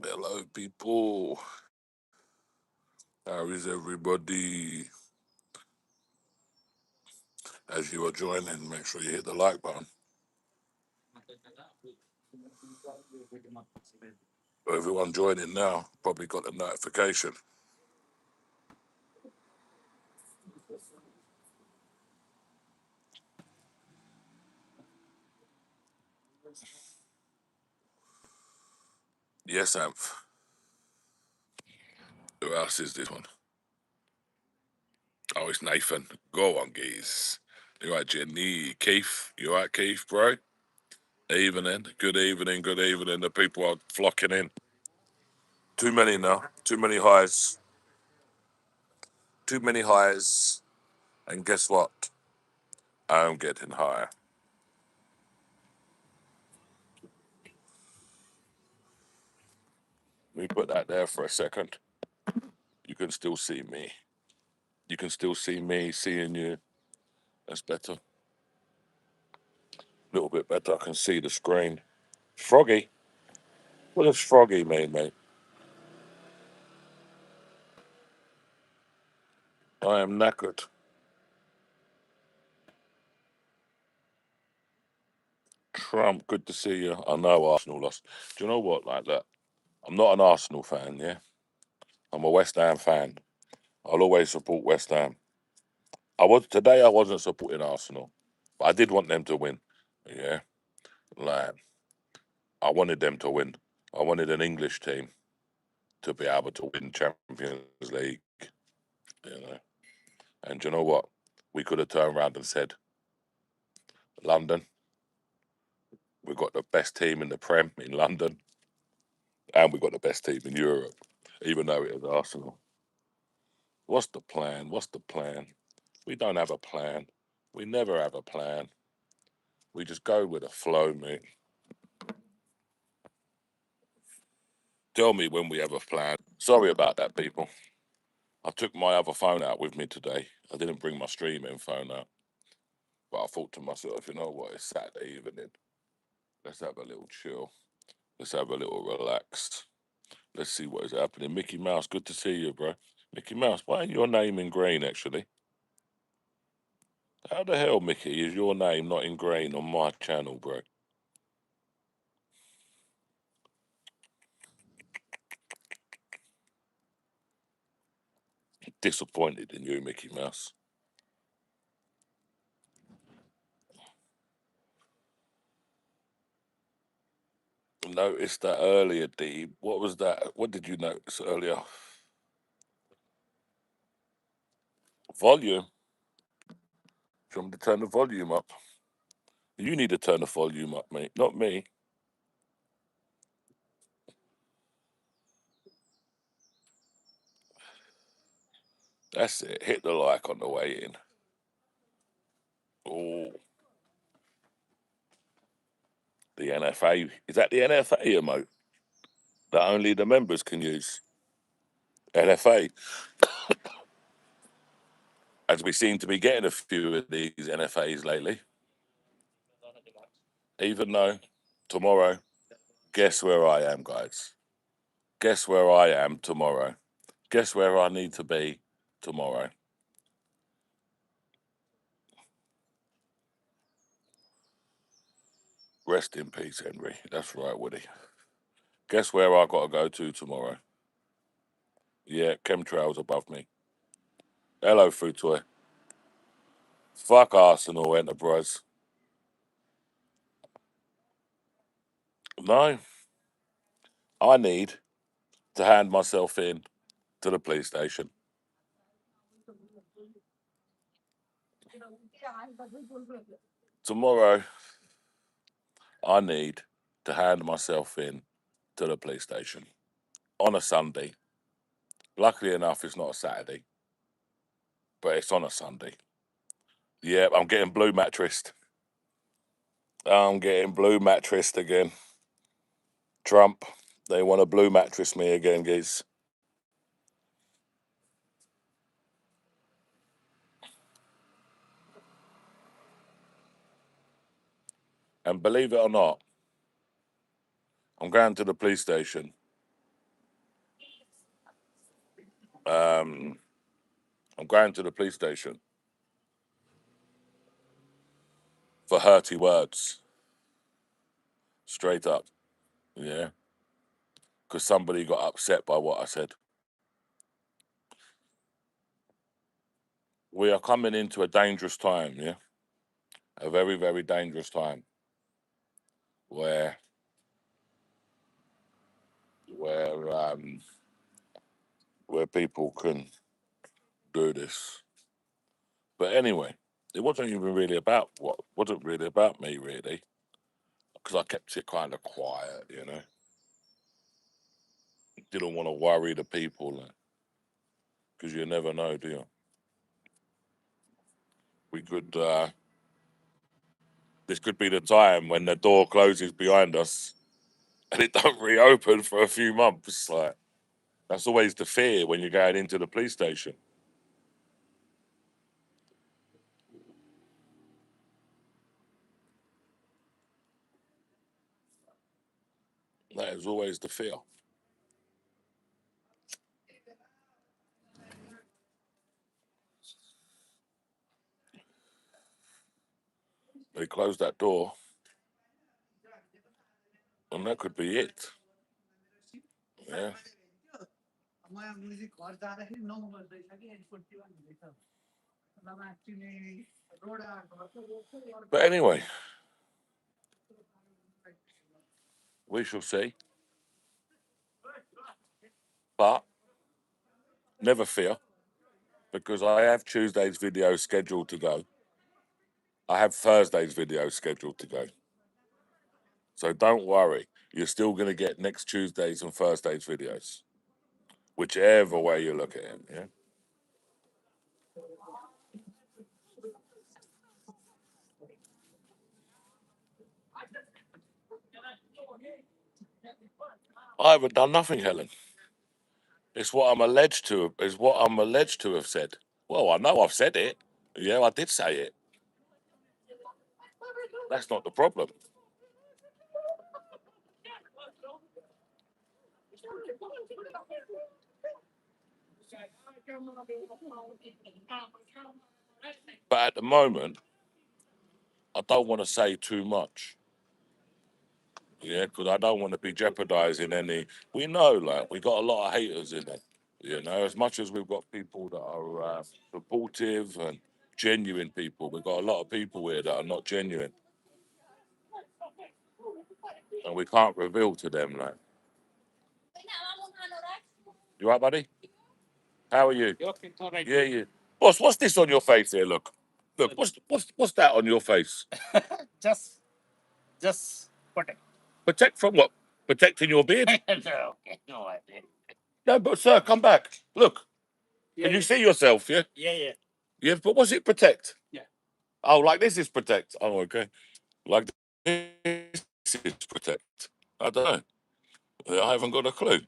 Hello, people. How is everybody? As you are joining, make sure you hit the like button. Everyone joining now probably got a notification. Yes, Amph. Who else is this one? Oh, it's Nathan. Go on, geez. You right, Jenny? Keith? You right, Keith, bro? Evening. Good evening. Good evening. The people are flocking in. Too many now. Too many highs. Too many highs. And guess what? I'm getting higher. Let me put that there for a second. You can still see me. You can still see me seeing you. That's better. A little bit better. I can see the screen. Froggy. What does Froggy mean, mate? I am knackered. Trump, good to see you. I know Arsenal lost. Do you know what? Like that. I'm not an Arsenal fan, yeah? I'm a West Ham fan. I'll always support West Ham. I wasn't supporting Arsenal. But I did want them to win. Yeah. Like I wanted them to win. I wanted an English team to be able to win Champions League, you know. And do you know what? We could have turned around and said, London, we've got the best team in the Prem in London, and we've got the best team in Europe, even though it is Arsenal. What's the plan? What's the plan? We don't have a plan. We never have a plan. We just go with the flow, mate. Tell me when we have a plan. Sorry about that, people. I took my other phone out with me today. I didn't bring my streaming phone out. But I thought to myself, you know what? It's Saturday evening. Let's have a little chill. Let's have a little relax. Let's see what is happening. Mickey Mouse, good to see you, bro. Mickey Mouse, why ain't your name in green, actually? How the hell, Mickey, is your name not in green on my channel, bro? Disappointed in you, Mickey Mouse. Noticed that earlier, D. What was that? What did you notice earlier? Volume. Do you want me to turn the volume up? You need to turn the volume up, mate, not me. That's it. Hit the like on the way in. Oh, the NFA. Is that the NFA emote that only the members can use? NFA. As we seem to be getting a few of these NFAs lately. Even though tomorrow, guess where I am, guys? Guess where I am tomorrow? Guess where I need to be tomorrow? Rest in peace, Henry. That's right, Woody. Guess where I got to go to tomorrow? Yeah, chemtrails above me. Hello, Food Toy. Fuck Arsenal Enterprise. No, I need to hand myself in to the police station. Tomorrow, I need to hand myself in to the police station on a Sunday. Luckily enough, it's not a Saturday, but it's on a Sunday. Yeah, I'm getting blue mattressed. I'm getting blue mattressed again. Trump, they want to blue mattress me again, guys. And believe it or not, I'm going to the police station I'm going to the police station for hurty words, straight up, yeah, because somebody got upset by what I said. We are coming into a dangerous time, yeah, a very, very dangerous time where where um, where people can do this. But anyway, it wasn't even really about wasn't really about me really, because I kept it kind of quiet, you know. Didn't want to worry the people, because you never know, do you? We could this could be the time when the door closes behind us and it don't reopen for a few months. Like, that's always the fear when you're going into the police station. That is always the fear. They close that door, and that could be it. Yeah. But anyway, we shall see. But never fear, because I have Tuesday's video scheduled to go. I have Thursday's video scheduled to go. So don't worry. You're still going to get next Tuesday's and Thursday's videos, whichever way you look at it. Yeah. I haven't done nothing, Helen. It's what I'm alleged to. Is what I'm alleged to have said. Well, I know I've said it. Yeah, I did say it. That's not the problem. But at the moment, I don't want to say too much. Yeah, because I don't want to be jeopardizing any. We know, like, we got a lot of haters in it. You know, as much as we've got people that are supportive and genuine people, we've got a lot of people here that are not genuine, and we can't reveal to them. Like, you right, buddy? How are you? Yeah, yeah. Boss, what's this on your face here? Look. What's that on your face? just, just protect. Protect from what? Protecting your beard? No, no idea. No, but sir, come back. Look, can you see yourself? Yeah. Yeah, but what's it protect? Yeah. Oh, like this is protect. Oh, okay. Like this is protect. I don't know. I haven't got a clue.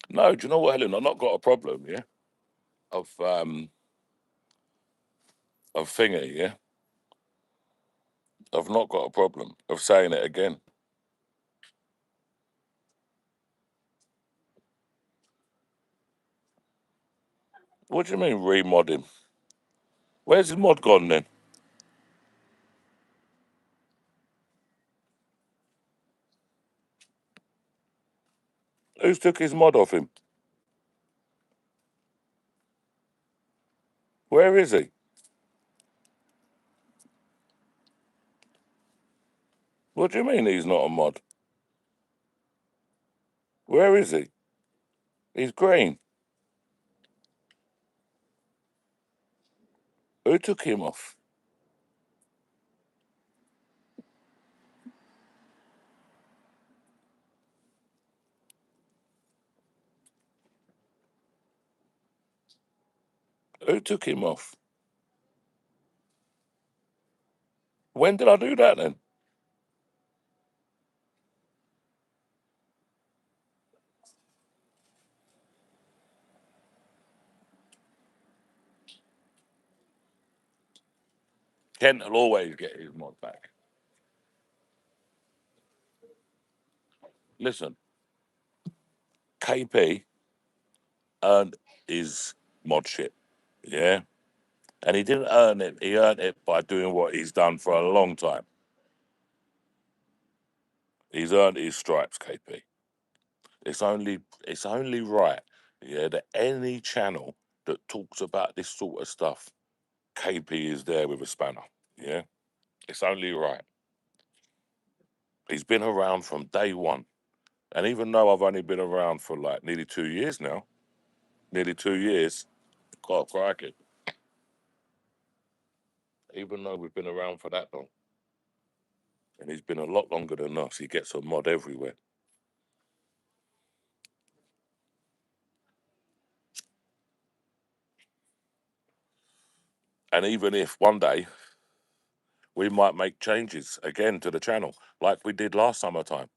No, do you know what, Helen? I've not got a problem. Yeah, of thingy. Yeah, I've not got a problem of saying it again. What do you mean remod him? Where's his mod gone then? Who's took his mod off him? Where is he? What do you mean he's not a mod? Where is he? He's green. Who took him off? Who took him off? When did I do that then? Kent will always get his mod back. Listen, KP earned his mod shit, yeah? And he didn't earn it. He earned it by doing what he's done for a long time. He's earned his stripes, KP. It's only right, yeah, that any channel that talks about this sort of stuff, KP is there with a spanner. Yeah, it's only right. He's been around from day one, and even though I've only been around for like nearly 2 years now, nearly 2 years, God crikey. Even though we've been around for that long, and he's been a lot longer than us, he gets a mod everywhere. And even if one day we might make changes again to the channel, like we did last summertime.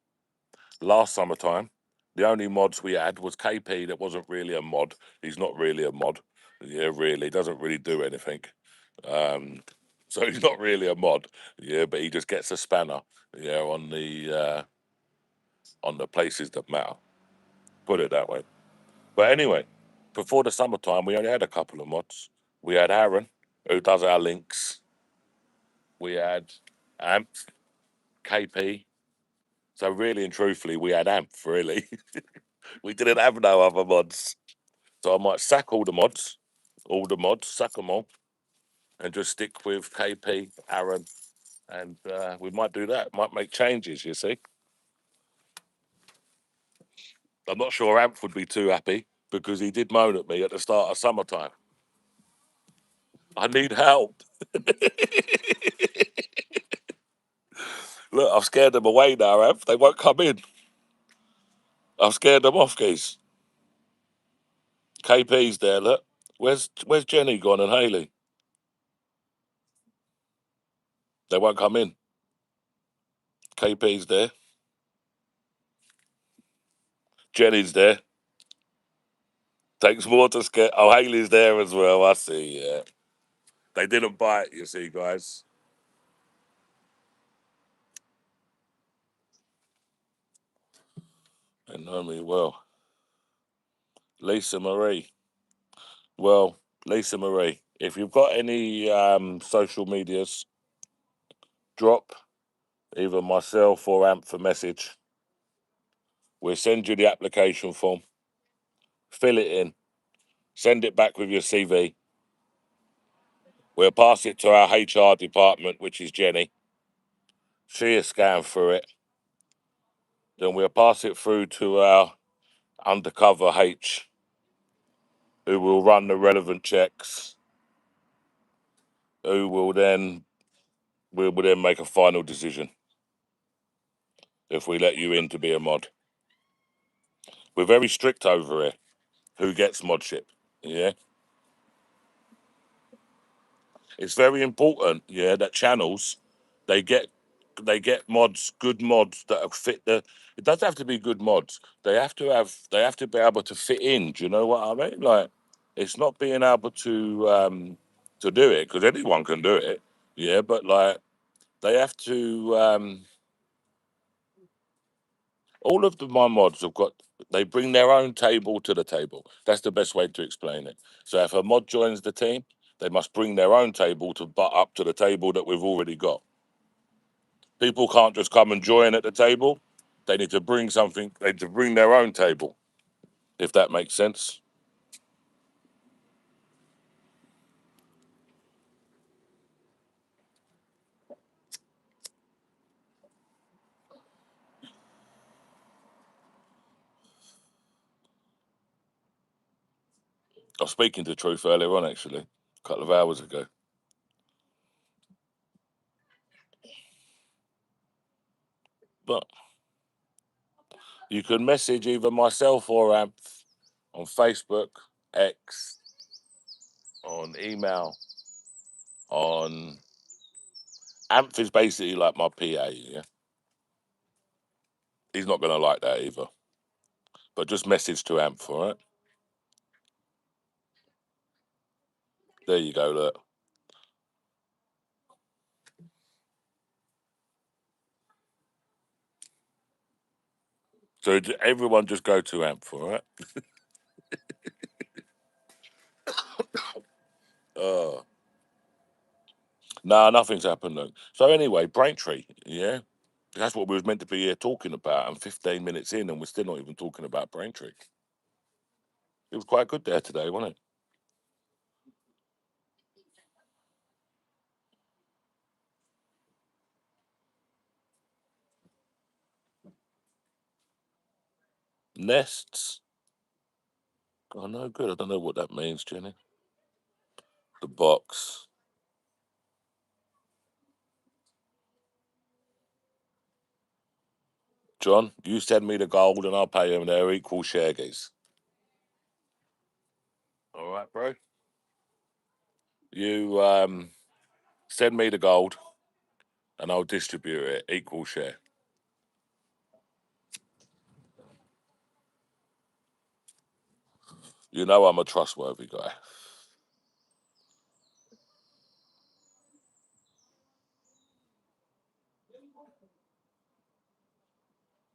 Last summertime, the only mods we had was KP. That wasn't really a mod. He's not really a mod. Yeah, really, doesn't really do anything. Um, so he's not really a mod. Yeah, but he just gets a spanner. Yeah, on the places that matter. Put it that way. But anyway, before the summertime, we only had a couple of mods. We had Aaron, who does our links. We had Amp, KP. So really and truthfully, we had Amp. Really, we didn't have no other mods. So I might sack all the mods, sack them all, and just stick with KP, Aaron, and we might do that. Might make changes. You see, I'm not sure Amp would be too happy because he did moan at me at the start of summertime. I need help. Look, I've scared them away now, Amp. They won't come in. I've scared them off, geez. KP's there. Look, where's Jenny gone and Haley? They won't come in. KP's there. Jenny's there. Takes more to scare. Oh, Haley's there as well. I see. Yeah, they didn't bite. You see, guys. They know me well. Lisa Marie. Well, Lisa Marie. If you've got any social medias, drop either myself or Amp for message. We'll send you the application form. Fill it in. Send it back with your CV. We'll pass it to our HR department, which is Jenny. She'll scan through it. Then we'll pass it through to our undercover H, who will run the relevant checks, who will then we will then make a final decision if we let you in to be a mod. We're very strict over here. Who gets modship? Yeah, it's very important. Yeah, that channels they get they get mods, good mods that fit the. It doesn't have to be good mods. They have to be able to fit in. Do you know what I mean? Like, it's not being able to do it because anyone can do it. Yeah, but like they have to. All of my mods have got. They bring their own table to the table. That's the best way to explain it. So if a mod joins the team, they must bring their own table to butt up to the table that we've already got. People can't just come and join at the table. They need to bring something. They need to bring their own table, if that makes sense. I was speaking to Truth earlier on, actually, a couple of hours ago. But you can message either myself or Amp on Facebook, X, on email, on Amp is basically like my PA. Yeah, he's not going to like that either. But just message to Amp for it. There you go. Look, So everyone just go to AMP, all right? Oh. No, nothing's happened, though. So anyway, Braintree, yeah? That's what we was meant to be here talking about, and 15 minutes in, and we're still not even talking about Braintree. It was quite good there today, wasn't it? Nests. Oh, no good. I don't know what that means, Jenny. The box. John, you send me the gold and I'll pay them their equal share, geese. All right, bro? You send me the gold and I'll distribute it equal share. You know I'm a trustworthy guy.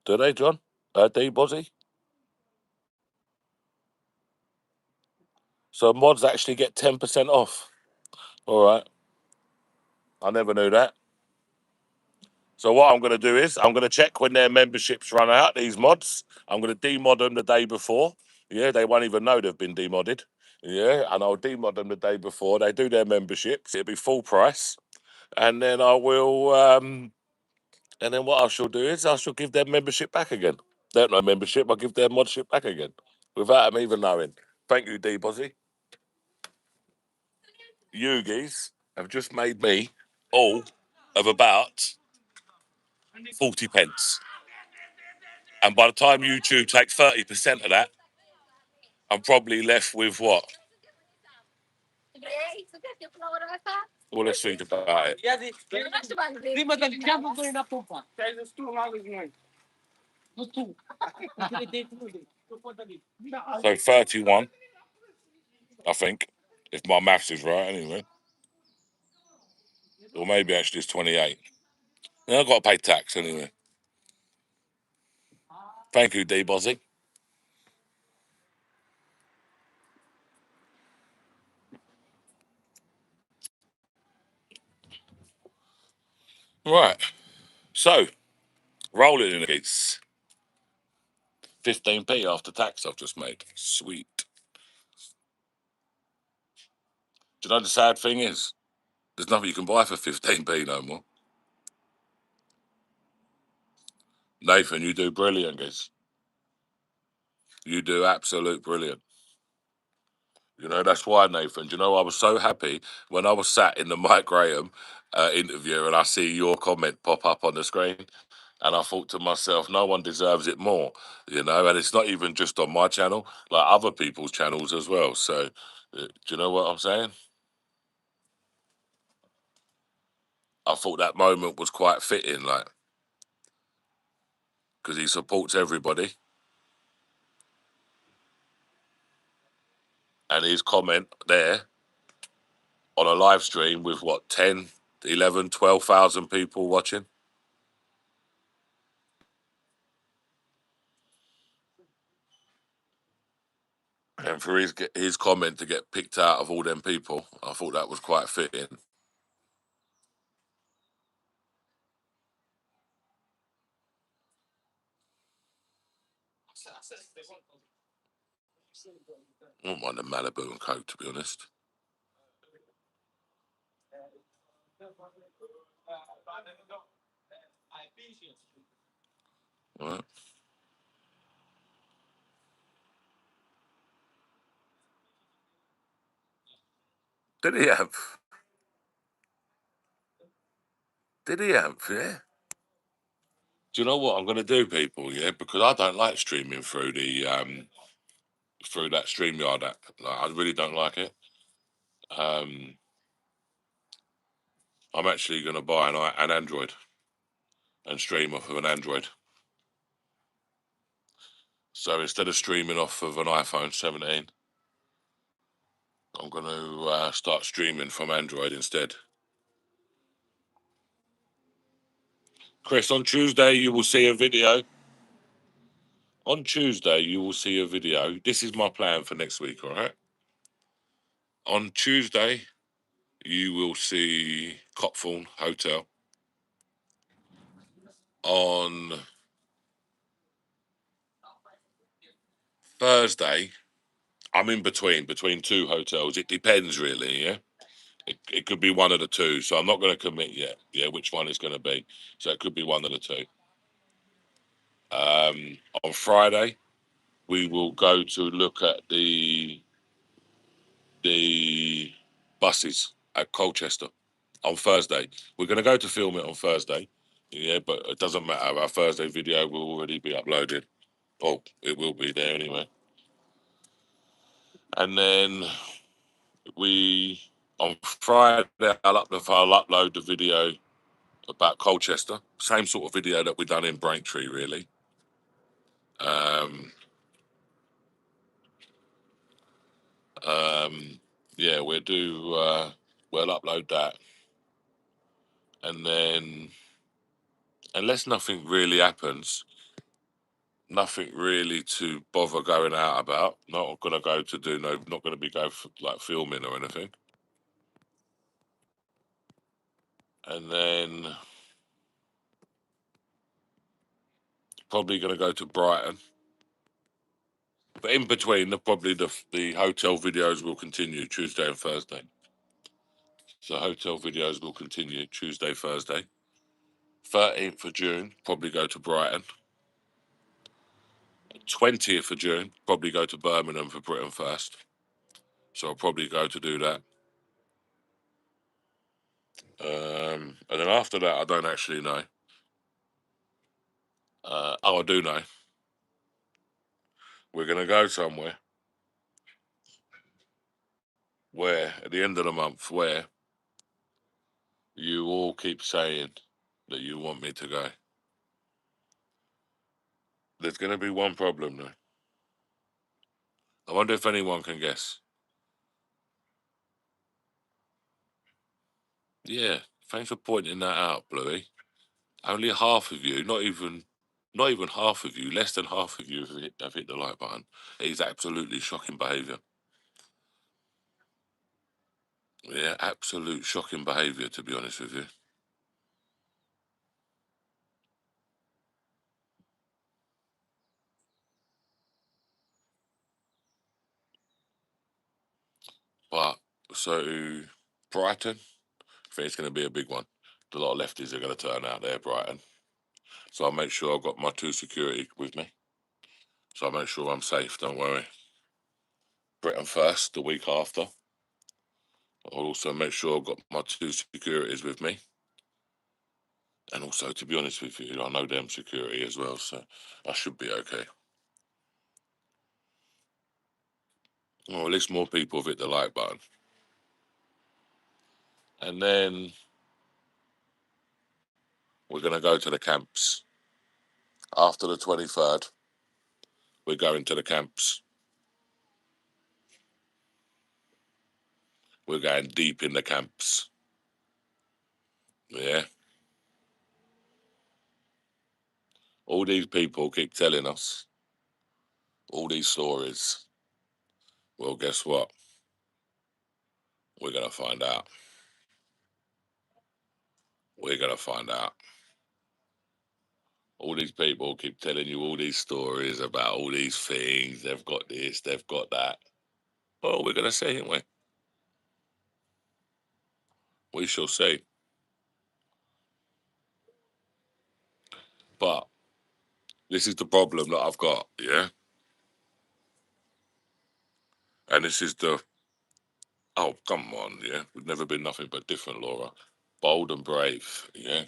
Do they, John? D Bozzy? So mods actually get 10% off. All right. I never knew that. So what I'm going to do is I'm going to check when their memberships run out, these mods. I'm going to demod them the day before. Yeah, they won't even know they've been demodded. Yeah, and I'll demod them the day before. They do their memberships. It'll be full price. And then I will, and then what I shall do is I shall give their membership back again. They don't know membership. I'll give their modship back again without them even knowing. Thank you, D Bozzy. You geese have just made me all of about 40 pence. And by the time YouTube take 30% of that, I'm probably left with what? Well, let's think about it. So 31, I think, if my maths is right anyway. Or maybe actually it's 28. Yeah, I've got to pay tax anyway. Thank you, D Bozzy. Right. So, rolling in the gates. 15p after tax I've just made. Sweet. Do you know the sad thing is? There's nothing you can buy for 15p no more. Nathan, you do brilliant, guys. You do absolute brilliant. You know, that's why, Nathan. Do you know, I was so happy when I was sat in the Mike Graham interview and I see your comment pop up on the screen. And I thought to myself, no one deserves it more, you know, and it's not even just on my channel, like other people's channels as well. So, do you know what I'm saying? I thought that moment was quite fitting, like, because he supports everybody. And his comment there on a live stream with what, 10, 11, 12,000 people watching. And for his comment to get picked out of all them people, I thought that was quite fitting. I don't mind the Malibu and Coke, to be honest. Right. Did he have? Did he have? Yeah. Do you know what I'm going to do, people? Yeah, because I don't like streaming through the through that StreamYard app. Like, I really don't like it. Um, I'm actually going to buy an Android and stream off of an Android. So instead of streaming off of an iPhone 17, I'm going to start streaming from Android instead. Chris, on Tuesday you will see a video On Tuesday, you will see a video. This is my plan for next week, all right? On Tuesday, you will see Copthorne Hotel. On Thursday, I'm in between two hotels. It depends, really, yeah? It could be one of the two, so I'm not going to commit yet, yeah, which one it's going to be. So it could be one of the two. On Friday, we will go to look at the buses at Colchester. On Thursday, we're going to go to film it on Thursday, yeah, but it doesn't matter. Our Thursday video will already be uploaded. Oh, it will be there anyway. And then we on Friday, I'll upload the video about Colchester. Same sort of video that we done in Braintree, really. Um, yeah, we'll upload that, and then unless nothing really happens, nothing really to bother going out about. Not gonna go to do no, not gonna be go for, like filming or anything. And then probably gonna go to Brighton. But in between, the hotel videos will continue Tuesday and Thursday. So hotel videos will continue Tuesday, Thursday. 13th of June, probably go to Brighton. 20th of June, probably go to Birmingham for Britain first. So I'll probably go to do that. And then after that, I don't actually know. Oh, I do know. We're going to go somewhere where, at the end of the month, where you all keep saying that you want me to go. There's going to be one problem, though. I wonder if anyone can guess. Yeah, thanks for pointing that out, Bluey. Only half of you, not even half of you, less than half of you have hit the like button. It is absolutely shocking behaviour. Yeah, absolute shocking behaviour, to be honest with you. But so Brighton, I think it's going to be a big one. A lot of lefties are going to turn out there, Brighton. So I'll make sure I've got my two security with me. So I'll make sure I'm safe. Don't worry. Britain first, the week after. I'll also make sure I've got my two securities with me. And also, to be honest with you, I know them security as well, so I should be okay. Or at least more people have hit the like button. And then we're going to go to the camps. After the 23rd, we're going to the camps. We're going deep in the camps. Yeah. All these people keep telling us all these stories. Well, guess what? We're going to find out. We're going to find out. All these people keep telling you all these stories about all these things. They've got this, they've got that. Well, we're going to see, aren't we? We shall see. But this is the problem that I've got, yeah? And this is the, oh, come on, yeah? We've never been nothing but different, Laura. Bold and brave, yeah?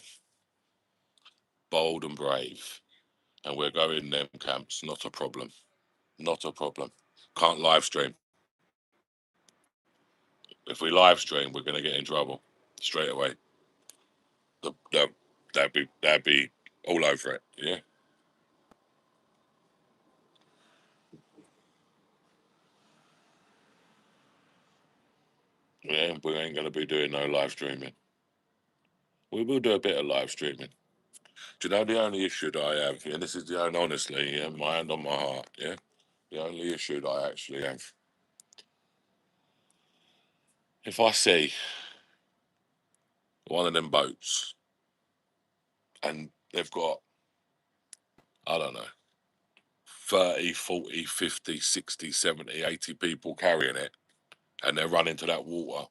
Bold and brave. And we're going them camps, not a problem. Not a problem. Can't live stream. If we live stream, we're going to get in trouble straight away. The, the, that'd be all over it, yeah? Yeah, we ain't going to be doing no live streaming. We will do a bit of live streaming. Do you know the only issue that I have? Yeah, this is the only, honestly, yeah, my hand on my heart, yeah. The only issue that I actually have, if I see one of them boats and they've got, I don't know, 30, 40, 50, 60, 70, 80 people carrying it, and they're running to that water,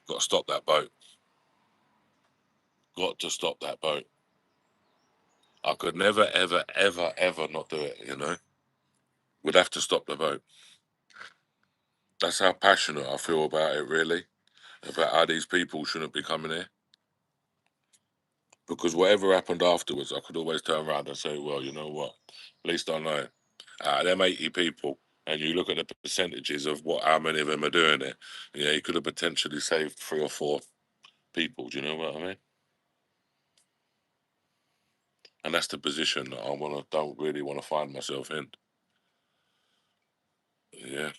got to stop that boat. Got to stop that boat. I could never, ever, ever, ever not do it, you know? Would have to stop the boat. That's how passionate I feel about it, really. About how these people shouldn't be coming here. Because whatever happened afterwards, I could always turn around and say, well, you know what? At least I know. Them 80 people, and you look at the percentages of how many of them are doing it, yeah, you could have potentially saved 3 or 4 people. Do you know what I mean? And that's the position that don't really want to find myself in. Yeah.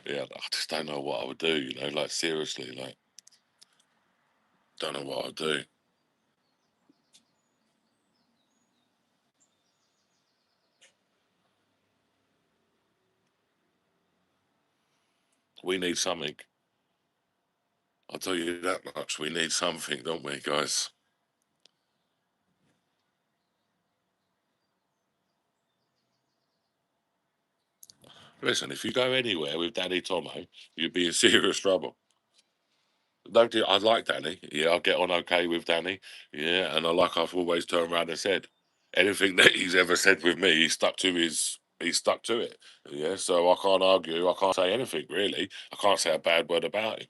Yeah, I just don't know what I would do, you know, like seriously, like, don't know what I'd do. We need something. I'll tell you that much. We need something, don't we, guys? Listen, if you go anywhere with Danny Tomo, you'd be in serious trouble. No, I like Danny. Yeah, I get on okay with Danny. Yeah, and like I've always turned around and said, anything that he's ever said with me, he's stuck to it. Yeah, so I can't argue. I can't say anything really. I can't say a bad word about him.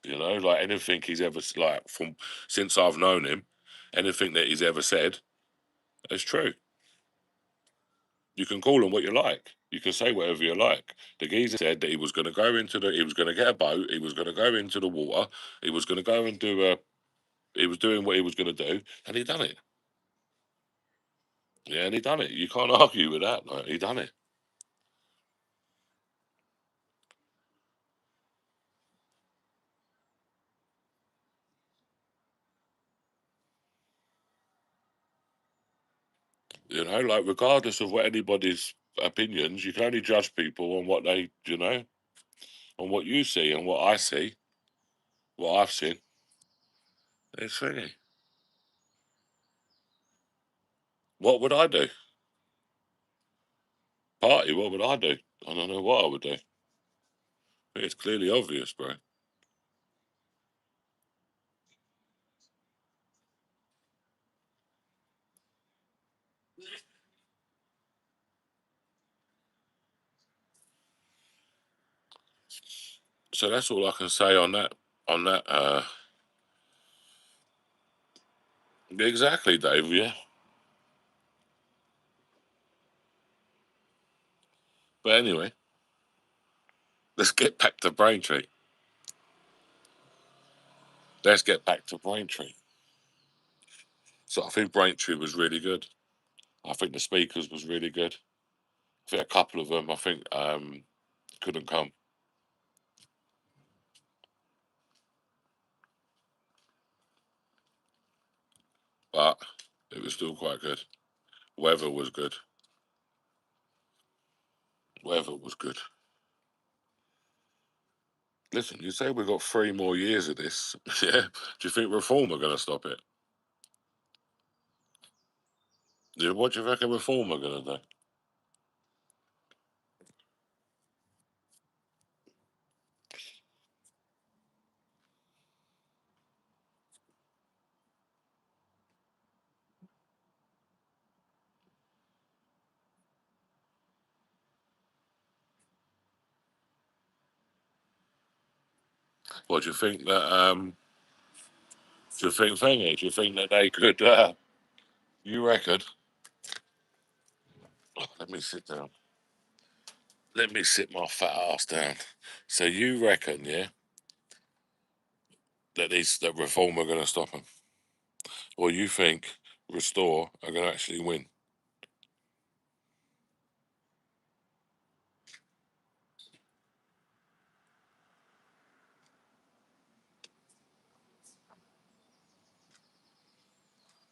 You know, like anything he's ever like from since I've known him, anything that he's ever said is true. You can call him what you like. You can say whatever you like. The geezer said that he was going to get a boat. He was going to go into the water. He was going to go and he was doing what he was going to do, and he done it. Yeah, and he done it. You can't argue with that. Like, he done it. You know, like regardless of what anybody's opinions, you can only judge people on what they, you know, on what you see and what I see, what I've seen. It's funny. What would I do? Party? What would I do? I don't know what I would do. It's clearly obvious, bro. So that's all I can say on that. On that, exactly, Dave. Yeah. But anyway, let's get back to Braintree. Let's get back to Braintree. So I think Braintree was really good. I think the speakers was really good. I think a couple of them, I think, couldn't come, but it was still quite good. Weather was good. Weather was good. Listen, you say we've got 3 more years of this. Yeah. Do you think Reform are going to stop it? Yeah. What do you reckon Reform are going to do? What do you think that? Do you think thingy? Do you think that they could? You reckon? Let me sit down. Let me sit my fat ass down. So you reckon, yeah, that Reform are going to stop them, or you think restore are going to actually win.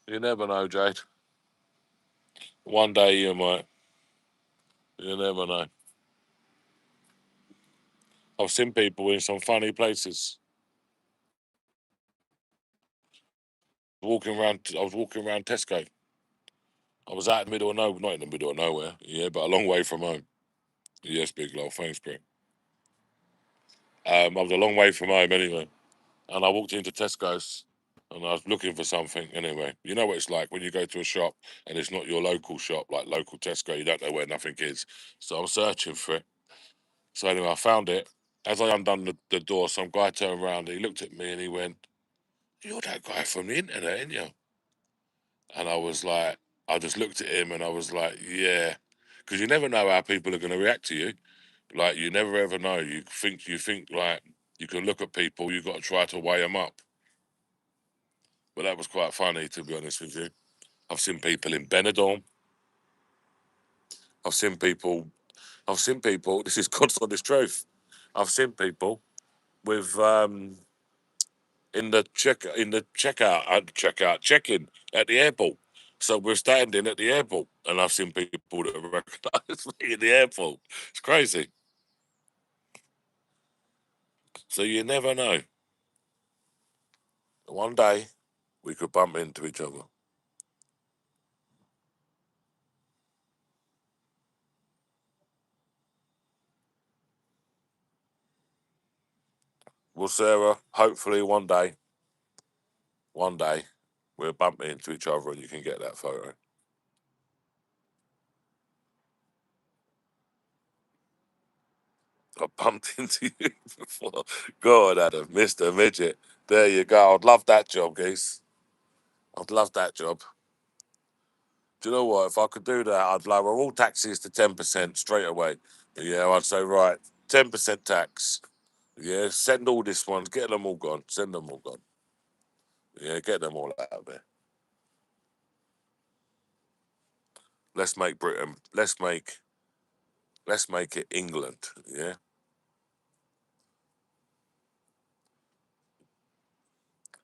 You never know, Jade. One day you might. You never know. I've seen people in some funny places. I was walking around Tesco. I was out in the middle of nowhere, not in the middle of nowhere, yeah, but a long way from home. Yes, big love, thanks, bro. I was a long way from home anyway, and I walked into Tesco's and I was looking for something anyway. You know what it's like when you go to a shop and it's not your local shop, like local Tesco, you don't know where nothing is. So I'm searching for it. So anyway, I found it. As I undone the door, some guy turned around, he looked at me and he went, "You're that guy from the internet, ain't you?" And I was like, I just looked at him and I was like, yeah. Because you never know how people are going to react to you. Like, you never ever know. You think like, you can look at people, you've got to try to weigh them up. But that was quite funny, to be honest with you. I've seen people in Benidorm. I've seen people, this is God's honest truth. I've seen people with, in the check-in at the airport. So we're standing at the airport, and I've seen people that recognise me in the airport. It's crazy. So you never know. One day we could bump into each other. Well, Sarah, hopefully one day, we'll bump into each other, and you can get that photo. I bumped into you before. God, Adam, Mr. Midget. There you go. I'd love that job, geese. I'd love that job. Do you know what? If I could do that, I'd lower all taxes to 10% straight away. Yeah, I'd say, right, 10% tax. Yeah, send all these ones, get them all gone. Send them all gone. Yeah, get them all out of there. Let's make Britain. Let's make it England. Yeah.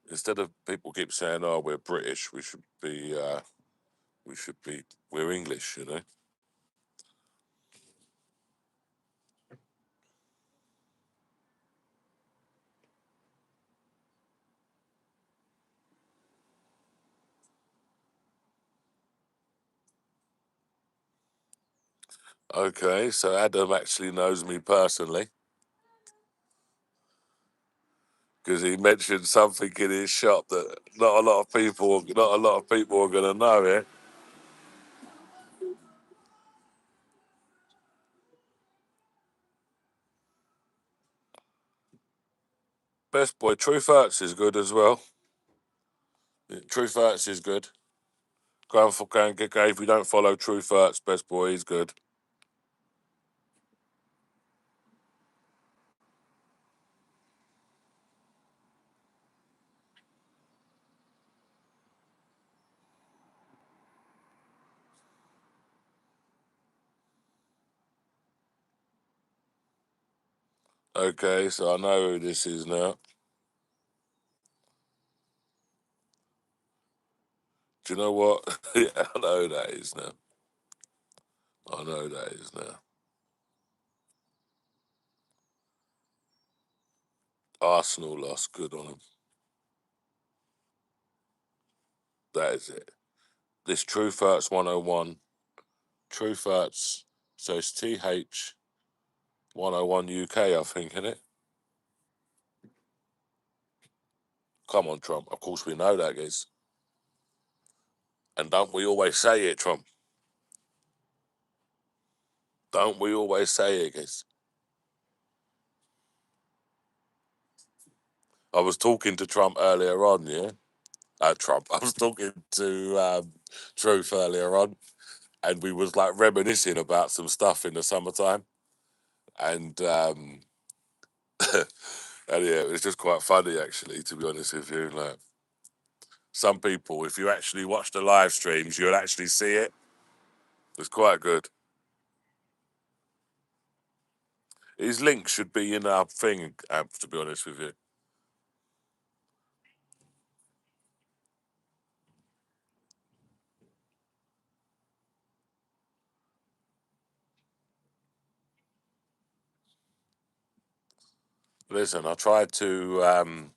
Instead of people keep saying, "Oh, we're British," we should be, we're English. You know. Okay, so Adam actually knows me personally because he mentioned something in his shop that not a lot of people are going to know. Yeah. Best boy, Truth Hurts is good as well. Yeah, Truth Hurts is good. Go and get if you don't follow Truth Hurts, best boy, he's good. Okay, so I know who this is now. Do you know what? Yeah, I know who that is now. I know who that is now. Arsenal lost. Good on them. That is it. This Truth Hurts 101. Truth Hurts. So it's TH 101 UK, I think, isn't it? Come on, Trump. Of course we know that, guys. And don't we always say it, Trump? Don't we always say it, guys? I was talking to Trump earlier on, yeah? Trump. I was talking to Truth earlier on, and we was like reminiscing about some stuff in the summertime. And and yeah, it was just quite funny actually, to be honest with you. Like, some people, if you actually watch the live streams, you'll actually see it. It's quite good. His link should be in our thing, to be honest with you. Listen, I tried to.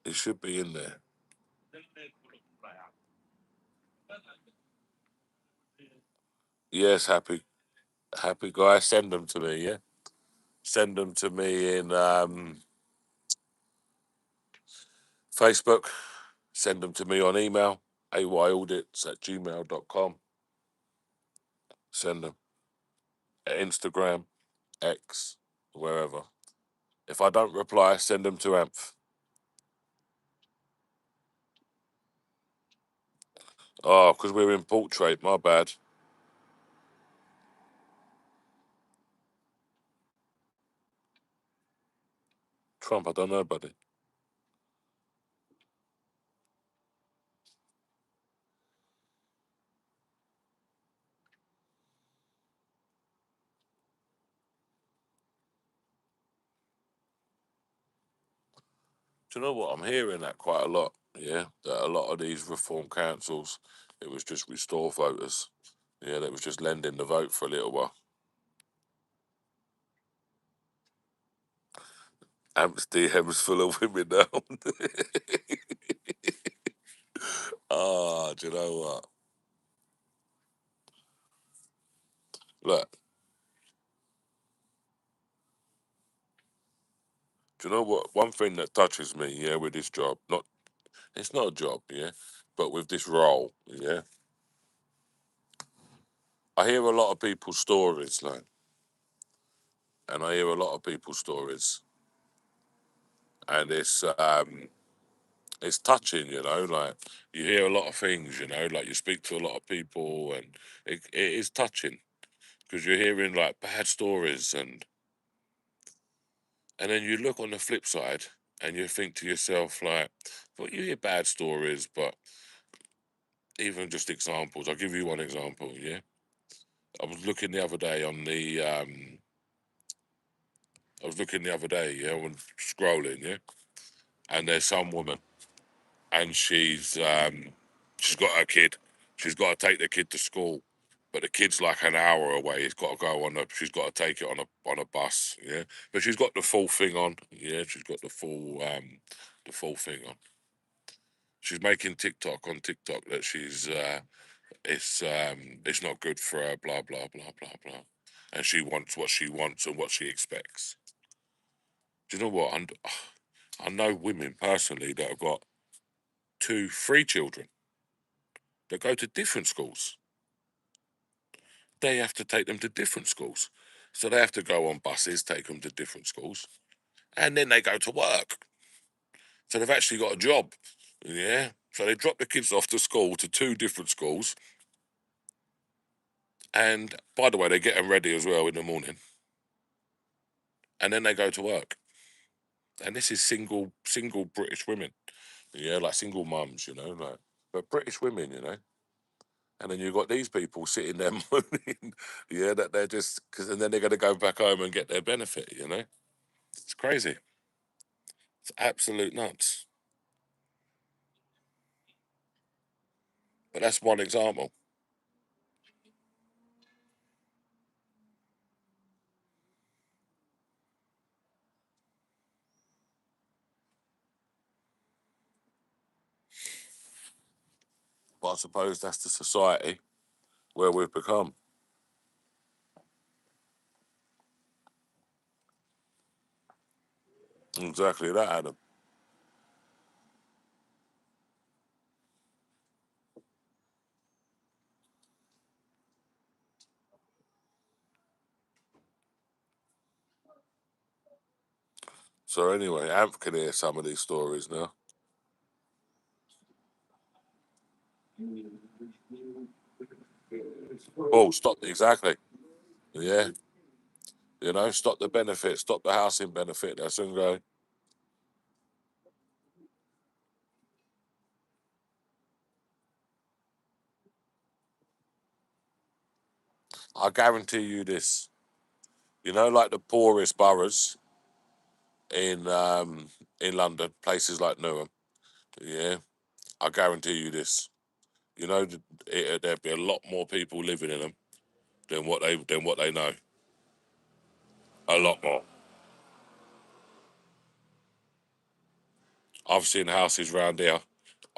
It should be in there. Yes, happy guy. Send them to me. Yeah, send them to me in Facebook. Send them to me on email. ayaudits@gmail.com. Send them Instagram, X, wherever. If I don't reply, send them to Amph. Oh, because we're in portrait. My bad. Trump, I don't know, buddy. Do you know what? I'm hearing that quite a lot. Yeah, that a lot of these reform councils, it was just restore voters. Yeah, that was just lending the vote for a little while. Amp's DM's full of women now. Ah, do you know what? Look, do you know what? One thing that touches me, yeah, with this job, not it's not a job, yeah, but with this role, yeah, I hear a lot of people's stories, like, and I hear a lot of people's stories, and it's touching, you know, like you hear a lot of things, you know, like you speak to a lot of people, and it is touching because you're hearing like bad stories, and then you look on the flip side and you think to yourself like, well, you hear bad stories, but even just examples. I'll give you one example. Yeah, I was looking the other day on the I was looking the other day, yeah, when scrolling, yeah, and there's some woman, and she's got her kid. She's got to take the kid to school, but the kid's like an hour away. It's got to go on a. She's got to take it on a bus. Yeah, but she's got the full thing on. Yeah, she's got the full thing on. She's making TikTok on TikTok that it's not good for her. Blah blah blah blah blah, and she wants what she wants and what she expects. Do you know what? I know women personally that have got two, three children that go to different schools. They have to take them to different schools. So they have to go on buses, take them to different schools, and then they go to work. So they've actually got a job. Yeah. So they drop the kids off to school to two different schools. And by the way, they get them ready as well in the morning. And then they go to work. And this is single British women. Yeah, like single mums, you know, like but British women, you know. And then you've got these people sitting there moaning, yeah, that they're just because, and then they're going to go back home and get their benefit, you know. It's crazy. It's absolute nuts. But that's one example. But I suppose that's the society where we've become. Exactly that, Adam. So anyway, Amp can hear some of these stories now. Oh, stop! Exactly. Yeah, You know, stop the benefit, stop the housing benefit. They'll soon go. I guarantee you this. You know, like the poorest boroughs in London, places like Newham. Yeah, I guarantee you this. You know, there'd be a lot more people living in them than what they know. A lot more. I've seen houses round here.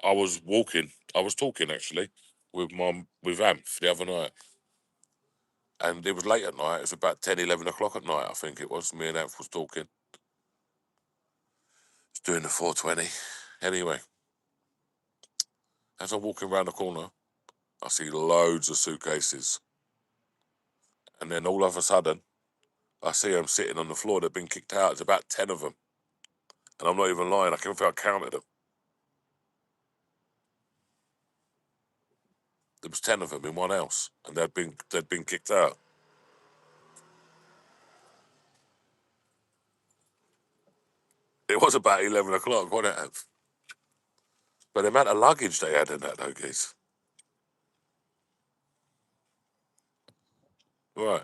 I was talking actually with Amph the other night, and it was late at night. It was about 10, 11 o'clock at night, I think it was. Me and Amph was talking. It's doing the 420. Anyway, as I'm walking around the corner, I see loads of suitcases, and then all of a sudden, I see them sitting on the floor. They've been kicked out. It's about 10 of them, and I'm not even lying. I can feel I counted them. There was 10 of them in one house, and they'd been kicked out. It was about 11 o'clock, wasn't it? But the amount of luggage they had in that, though, geez. Right,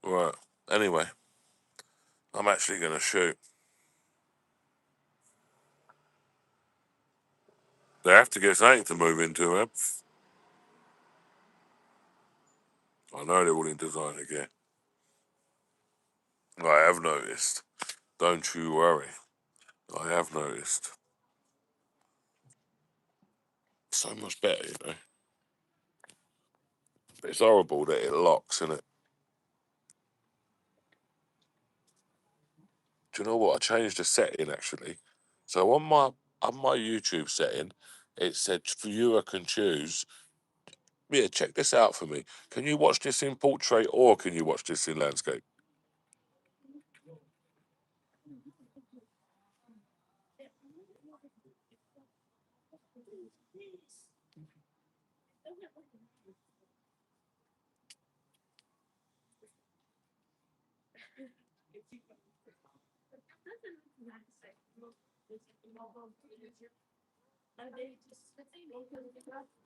right. Anyway, I'm actually going to shoot. They have to get something to move into, eh? I know they're all in design again. I have noticed. Don't you worry. I have noticed. So much better, you know. But it's horrible that it locks, isn't it? Do you know what? I changed the setting actually. So on my YouTube setting, it said viewer can choose. Yeah, check this out for me. Can you watch this in portrait or can you watch this in landscape?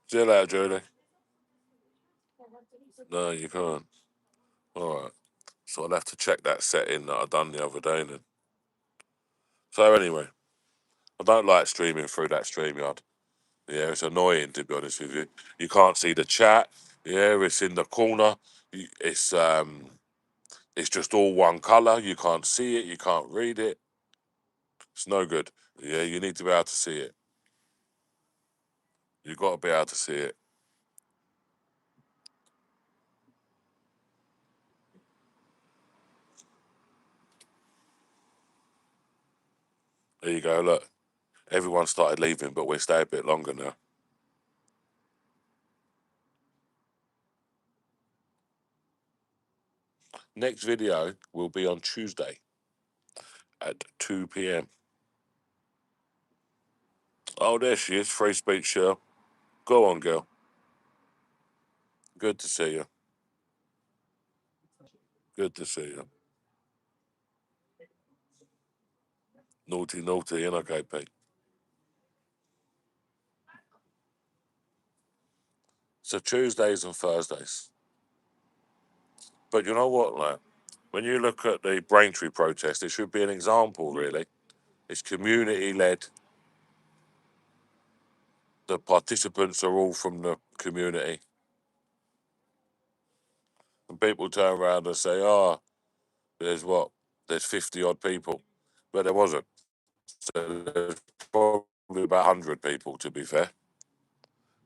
See you later, Jody. No, you can't. All right. So I'll have to check that setting that I done the other day then. So anyway, I don't like streaming through that StreamYard. Yeah, it's annoying to be honest with you. You can't see the chat. Yeah, it's in the corner. It's just all one colour. You can't see it. You can't read it. It's no good. Yeah, you need to be able to see it. You got to be able to see it. There you go. Look, everyone started leaving, but we'll stay a bit longer now. Next video will be on Tuesday at 2 p.m. Oh, there she is. Free speech show. Go on, girl. Good to see you. Good to see you. Naughty, naughty, and okay, Pete. So Tuesdays and Thursdays. But you know what, like, when you look at the Braintree protest, it should be an example, really. It's community led. The participants are all from the community. And people turn around and say, oh, there's what? There's 50 odd people. But there wasn't. So there's probably about 100 people, to be fair.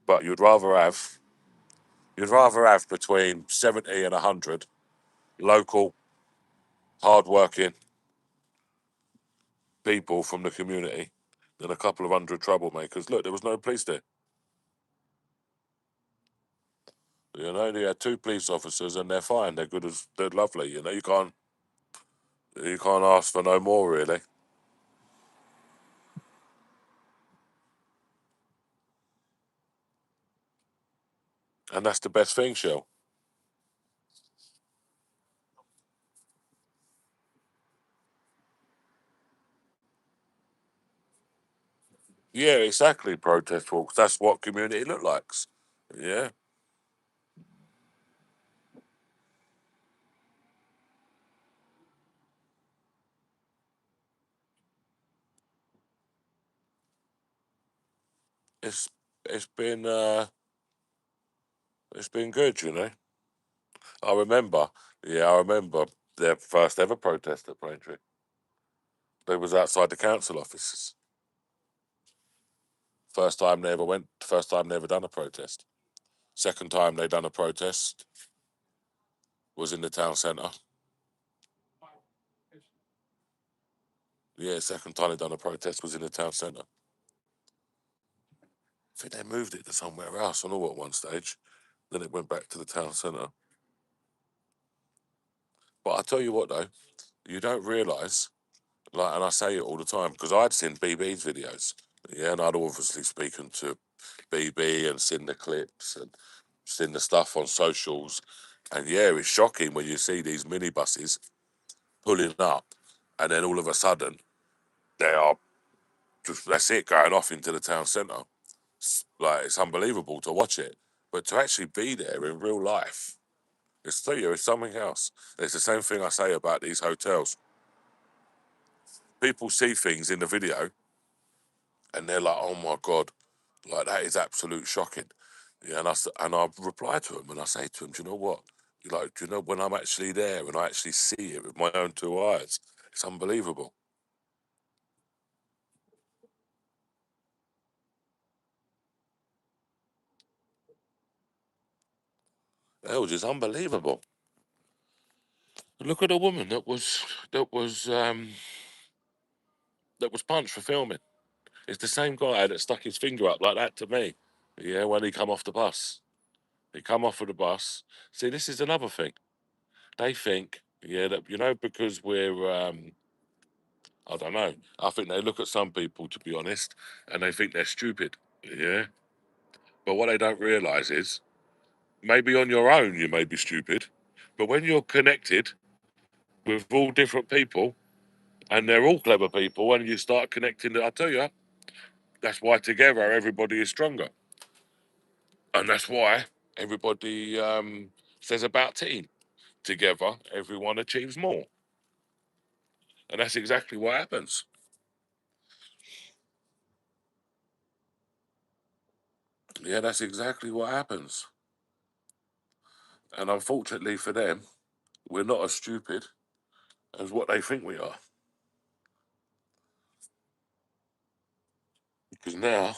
But you'd rather have between 70 and 100 local, hard-working people from the community than a couple of hundred troublemakers. Look, there was no police there. You know, they had two police officers and they're fine. They're good as they're lovely. You know, you can't. You can't ask for no more, really. And that's the best thing, Shell. Yeah, exactly. Protest walks. That's what community look like. Yeah, it's it's been uh it's been good, you know. I remember. Yeah, I remember their first ever protest at Braintree. They was outside the council offices. First time they ever went. First time they ever done a protest. Second time they done a protest was in the town centre. Yeah, second time they done a protest was in the town centre. I think they moved it to somewhere else. I know at one stage. Then it went back to the town centre. But I tell you what though, you don't realise, like, and I say it all the time because I'd seen BB's videos, yeah, and I'd obviously spoken to BB and seen the clips and seen the stuff on socials, and yeah, it's shocking when you see these minibuses pulling up, and then all of a sudden they are just that's it going off into the town centre. Like it's unbelievable to watch it, but to actually be there in real life, it's tell you it's something else. It's the same thing I say about these hotels. People see things in the video and they're like, "Oh my god, like that is absolute shocking." Yeah, and I reply to them and I say to them, "Do you know what? Like, do you know when I'm actually there and I actually see it with my own two eyes, it's unbelievable. It was just unbelievable. Look at the woman that was um that was punched for filming. It's the same guy that stuck his finger up like that to me. Yeah, when he come off the bus, he come off of the bus. See, this is another thing. They think, yeah, that because we're I don't know. I think they look at some people, to be honest, and they think they're stupid. Yeah. But what they don't realise is maybe on your own you may be stupid, but when you're connected with all different people and they're all clever people and you start connecting, I tell you, that's why together everybody is stronger. And that's why everybody says about team. Together, everyone achieves more. And that's exactly what happens. Yeah, that's exactly what happens. And unfortunately for them, we're not as stupid as what they think we are. Because now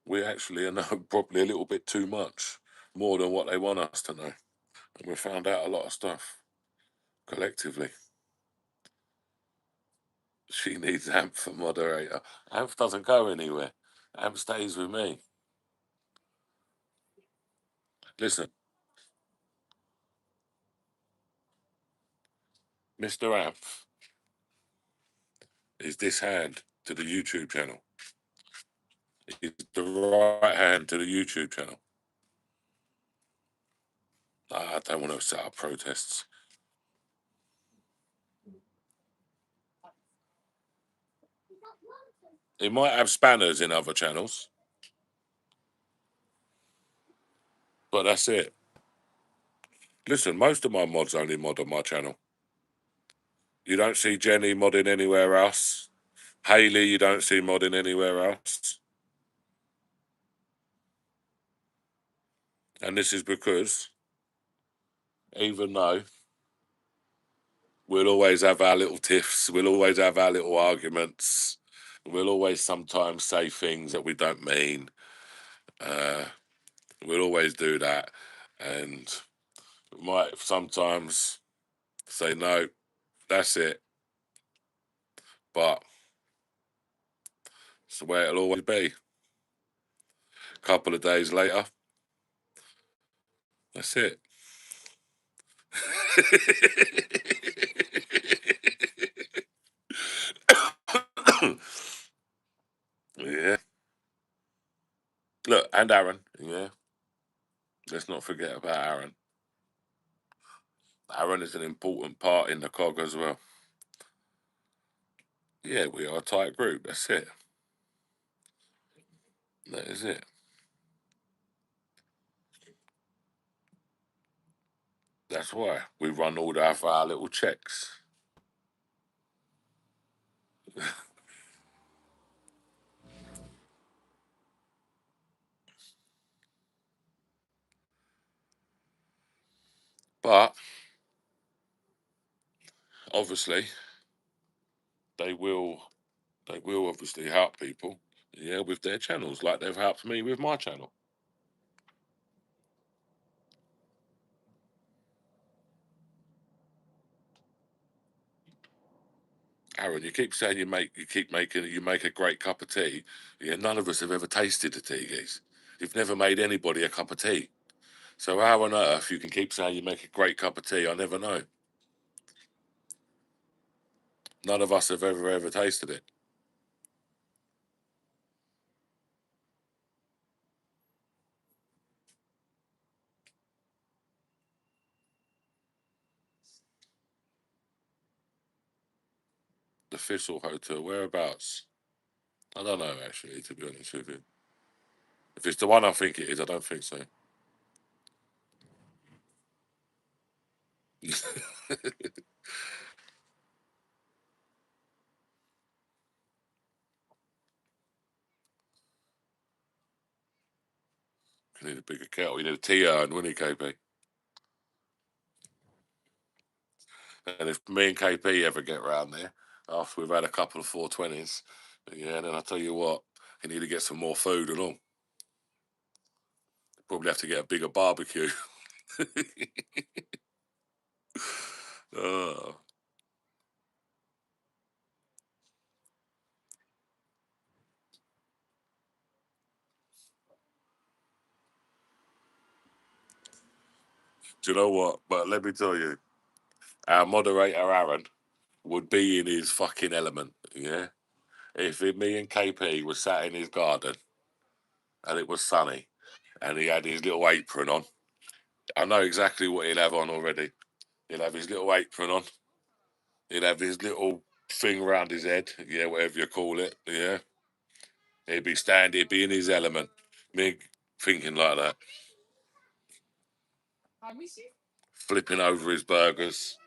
we actually know probably a little bit too much, more than what they want us to know. And we found out a lot of stuff collectively. She needs Amp for moderator. Amp doesn't go anywhere. Amp stays with me. Listen, Mr. Amp is this hand to the YouTube channel. He's the right hand to the YouTube channel. I don't want to set up protests. He might have spanners in other channels, but that's it. Listen, most of my mods only mod on my channel. You don't see Jenny modding anywhere else. Haley, you don't see modding anywhere else. And this is because even though we'll always have our little tiffs, we'll always have our little arguments, we'll always sometimes say things that we don't mean. Uh, we'll always do that. And we might sometimes say, no, that's it. But it's the way it'll always be. A couple of days later, that's it. Yeah. Look, and Aaron. Yeah. Let's not forget about Aaron. Aaron is an important part in the cog as well. Yeah, we are a tight group. That's it. That is it. That's why we run all our little checks. But obviously, they will they will obviously help people, yeah, with their channels, like they've helped me with my channel. Aaron, you keep saying you make a great cup of tea. Yeah, none of us have ever tasted the tea, geese. You've never made anybody a cup of tea. So how on earth you can keep saying you make a great cup of tea? I never know. None of us have ever tasted it. The Thistle Hotel, whereabouts? I don't know actually, to be honest with you. If it's the one I think it is, I don't think so. You need a bigger kettle. You need a tea urn, wouldn't you, KP? And if me and KP ever get round there, after we've had a couple of 420s, yeah, then I tell you what, you need to get some more food and all. Probably have to get a bigger barbecue. Oh. Do you know what? But let me tell you, our moderator Aaron would be in his fucking element. Yeah, if me and KP were sat in his garden and it was sunny and he had his little apron on, I know exactly what he'll have on already. He'll have his little apron on. He'd have his little thing around his head, yeah, whatever you call it, yeah. He'd be in his element. Me thinking like that, flipping over his burgers,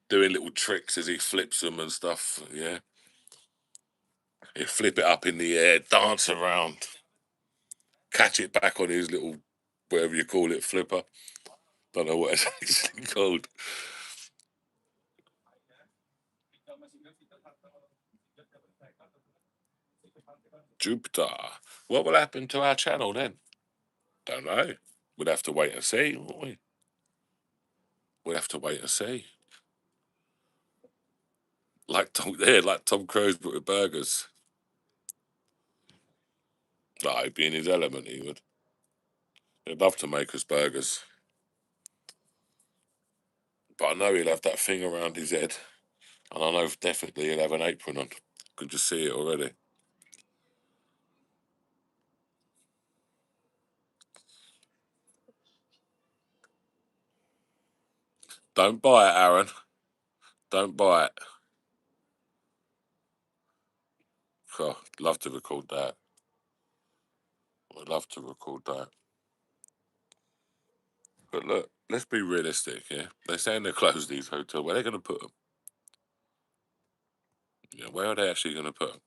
doing little tricks as he flips them and stuff, yeah. He'd flip it up in the air, dance around, catch it back on his little, whatever you call it, flipper. Don't know what it's actually called. Jupiter. What will happen to our channel then? Don't know. We'd have to wait and see, won't we? We'd have to wait and see. Like Tom Cruise, but with burgers. Like, he'd be in his element, he would. He'd love to make us burgers. But I know he'll have that thing around his head. And I know definitely he'll have an apron on. Could just see it already. Don't buy it, Aaron. Don't buy it. Oh, love to record that. I'd love to record that. But look, let's be realistic here. They're saying they close these hotels. Where are they going to put them? Yeah, where are they actually going to put them?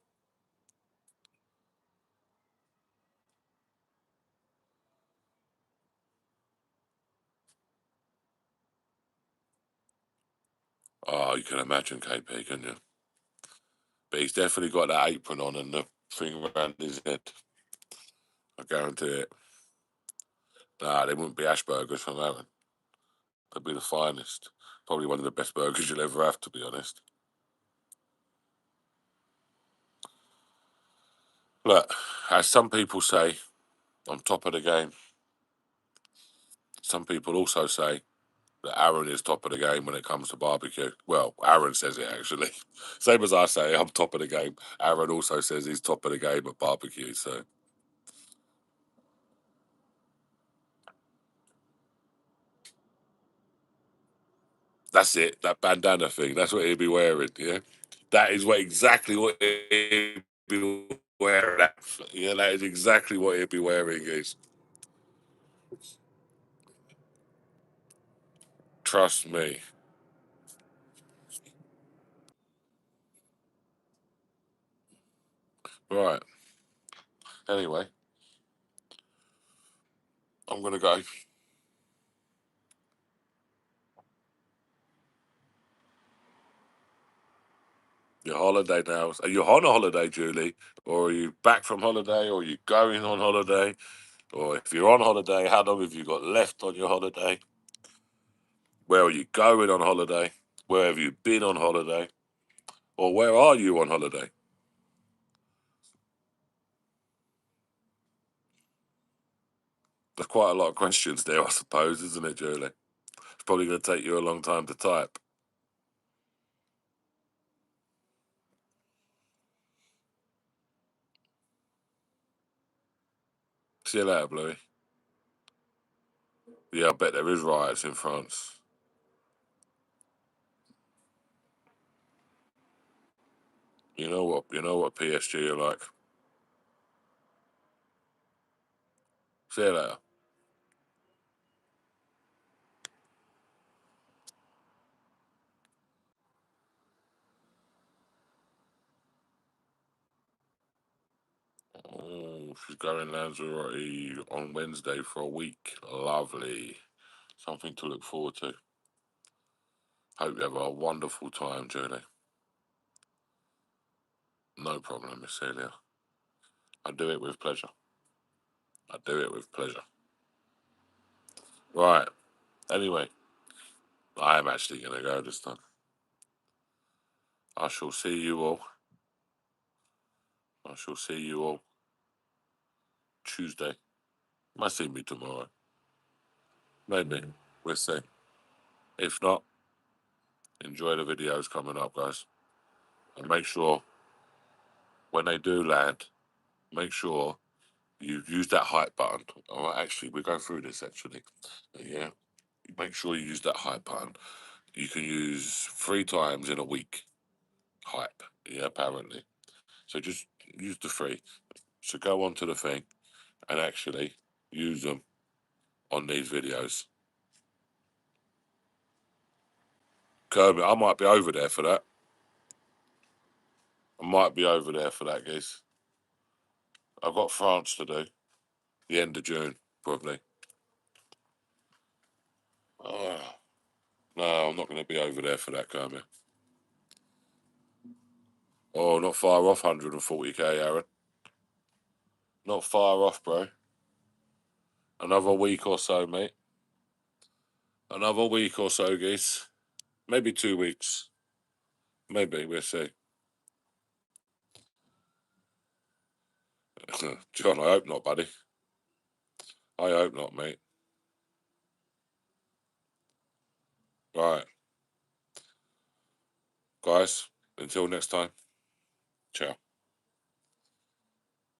Oh, you can imagine KP, can you? But he's definitely got that apron on and the thing around his head. I guarantee it. Nah, they wouldn't be Ashburgers from Aaron. They'd be the finest. Probably one of the best burgers you'll ever have, to be honest. Look, as some people say, on top of the game, some people also say that Aaron is top of the game when it comes to barbecue. Well, Aaron says it actually. Same as I say, I'm top of the game. Aaron also says he's top of the game at barbecue. So that's it. That bandana thing. That's what he'll be wearing. Yeah, that is exactly what he'll be wearing. Yeah, that is exactly what he'll be wearing. Is trust me. Right. Anyway, I'm gonna go. Your holiday now. Are you on a holiday, Julie? Or are you back from holiday? Or are you going on holiday? Or if you're on holiday, how long have you got left on your holiday? Where are you going on holiday? Where have you been on holiday? Or where are you on holiday? There's quite a lot of questions there, I suppose, isn't it, Julie? It's probably going to take you a long time to type. See you later, Bluey. Yeah, I bet there is riots in France. You know what? You know what PSG are like. See you later. Oh, she's going Lanzarote on Wednesday for a week. Lovely. Something to look forward to. Hope you have a wonderful time, Julie. No problem, Miss Celia. I do it with pleasure. I do it with pleasure. Right. Anyway, I am actually going to go this time. I shall see you all. I shall see you all Tuesday. Might see me tomorrow. Maybe. We'll see. If not, enjoy the videos coming up, guys. And make sure when they do land, make sure you use that hype button. All right, actually, we go through this actually. Yeah. Make sure you use that hype button. You can use 3 times in a week. Hype. Yeah, apparently. So just use the 3. So go onto the thing and actually use them on these videos. Kirby, I might be over there for that. I might be over there for that, guys. I've got France to do. The end of June, probably. Oh, no, I'm not going to be over there for that, Kirby. Oh, not far off 140k, Aaron. Not far off, bro. Another week or so, mate. Another week or so, guys. Maybe 2 weeks. Maybe, we'll see. John, I hope not, buddy. I hope not, mate. Right. Guys, until next time. Ciao.